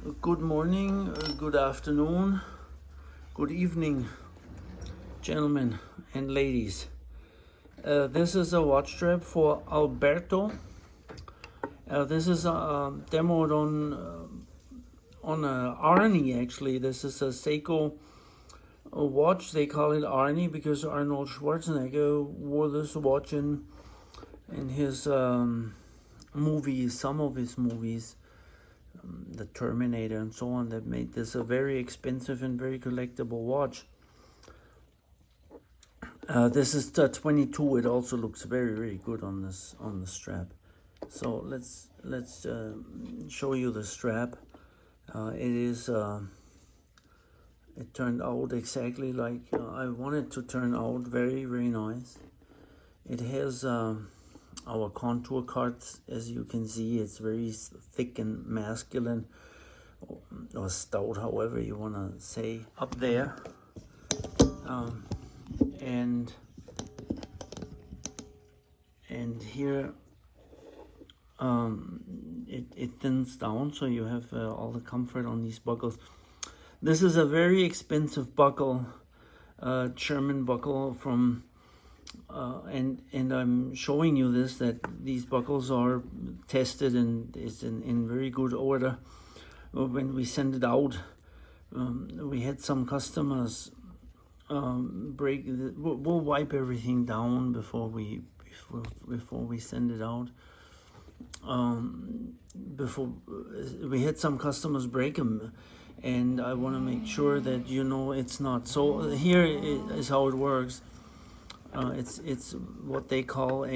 Good morning, good afternoon, good evening, gentlemen and ladies. This is a watch strap for Alberto. This is demoed on a Arnie actually. This is a Seiko watch. They call it Arnie because Arnold Schwarzenegger wore this watch in his movies, some of his movies. The Terminator and so on, that made this a very expensive and very collectible watch. This is the 22. It also looks very good on the strap. So let's show you the strap. It turned out exactly like I wanted to turn out. Very nice. It has our contour cards, as you can see. It's very thick and masculine, or stout, however you want to say, up there. And here it thins down, so you have all the comfort on these buckles. This is a very expensive buckle, German buckle from and I'm showing you this, that these buckles are tested and is in very good order. When we send it out, we had some customers we'll wipe everything down before we send it out. Before we had some customers break them, and I want to make sure that you know it's not. So here is how it works. It's what they call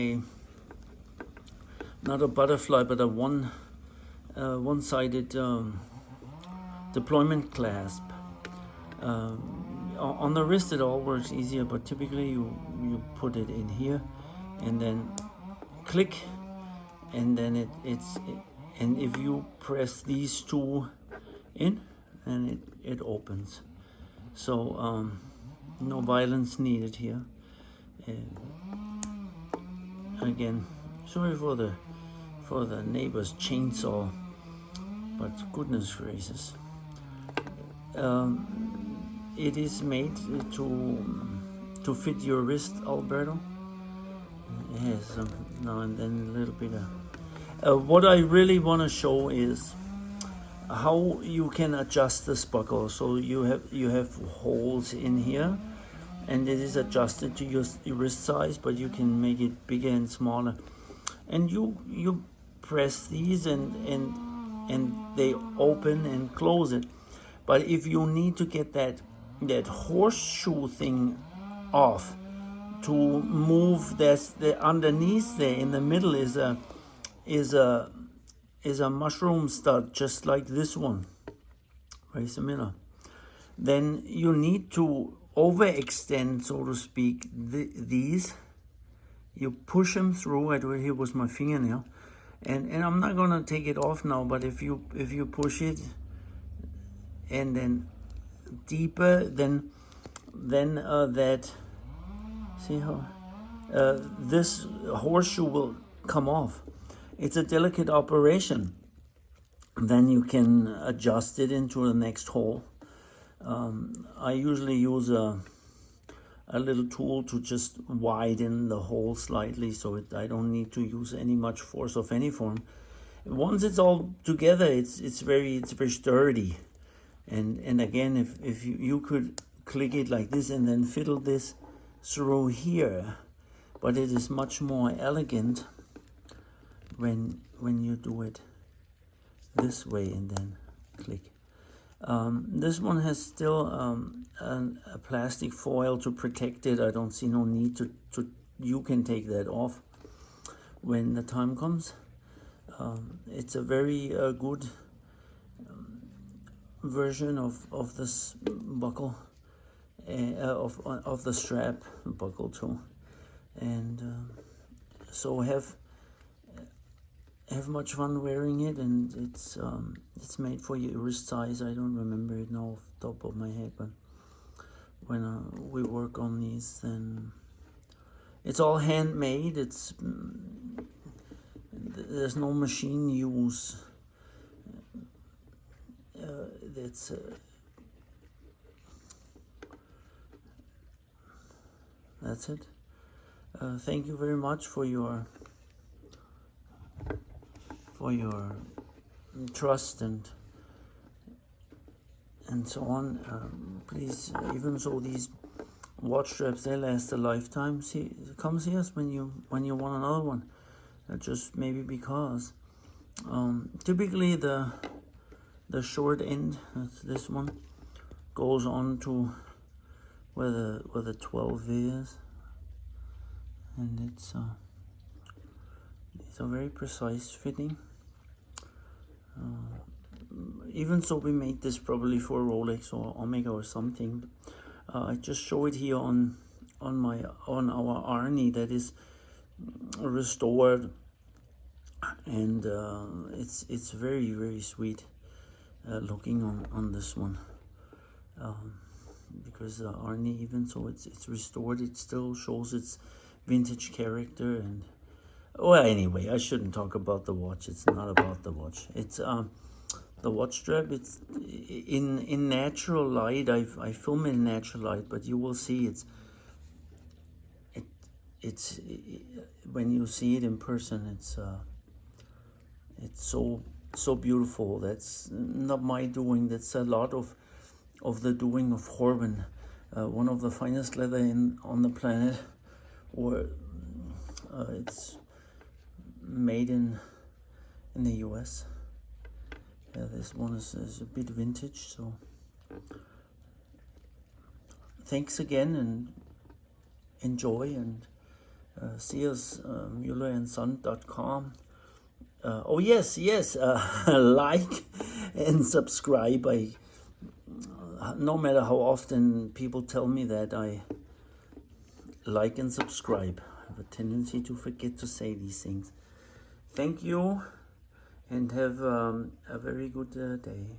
not a butterfly, but a one-sided deployment clasp. On the wrist it all works easier, but typically you put it in here and then click, and then and if you press these two in, and it opens. So no violence needed here. Again, sorry for the neighbor's chainsaw, but goodness gracious. It is made to fit your wrist, Alberto. It has now and then a little bit of. What I really want to show is how you can adjust this buckle. So you have holes in here, and it is adjusted to your wrist size, but you can make it bigger and smaller. And you press these and they open and close it. But if you need to get that horseshoe thing off, to move the underneath there in the middle is a mushroom stud, just like this one, very similar. Then you need to overextend, so to speak, these. You push them through. Here was my fingernail, and I'm not gonna take it off now, but if you push it and then deeper, then that, see how this horseshoe will come off. It's a delicate operation. Then you can adjust it into the next hole. I usually use a little tool to just widen the hole slightly, so I don't need to use much force of any form. Once it's all together, it's very sturdy. And again, if you could click it like this and then fiddle this through here, but it is much more elegant when you do it this way and then click. This one has still a plastic foil to protect it. I don't see no need to you can take that off when the time comes. It's a very good version of this buckle, of the strap buckle too, and so have much fun wearing it. And it's made for your wrist size. I don't remember it now off the top of my head, but when we work on these, then it's all handmade. There's no machine use. that's it. Thank you very much for your trust and so on. Please, even so, these watch straps, they last a lifetime. Come see us when you want another one. Just maybe because typically the short end, that's this one, goes on to where the 12 is, and it's a very precise fitting. Even so, we made this probably for Rolex or Omega or something. I just show it here on our Arnie that is restored, and it's very, very sweet looking on this one, because Arnie, even so it's restored, it still shows its vintage character. And well, anyway, I shouldn't talk about the watch. It's not about the watch. It's the watch strap. It's in natural light. I film it in natural light, but you will see it's when you see it in person, it's so beautiful. That's not my doing. That's a lot of the doing of Horben, one of the finest leather on the planet. Or it's made in the US. Yeah, this one is a bit vintage. So thanks again, and enjoy, and see us mullerandson.com. Oh yes, like and subscribe. No matter how often people tell me that, I like and subscribe. I have a tendency to forget to say these things. Thank you, and have a very good day.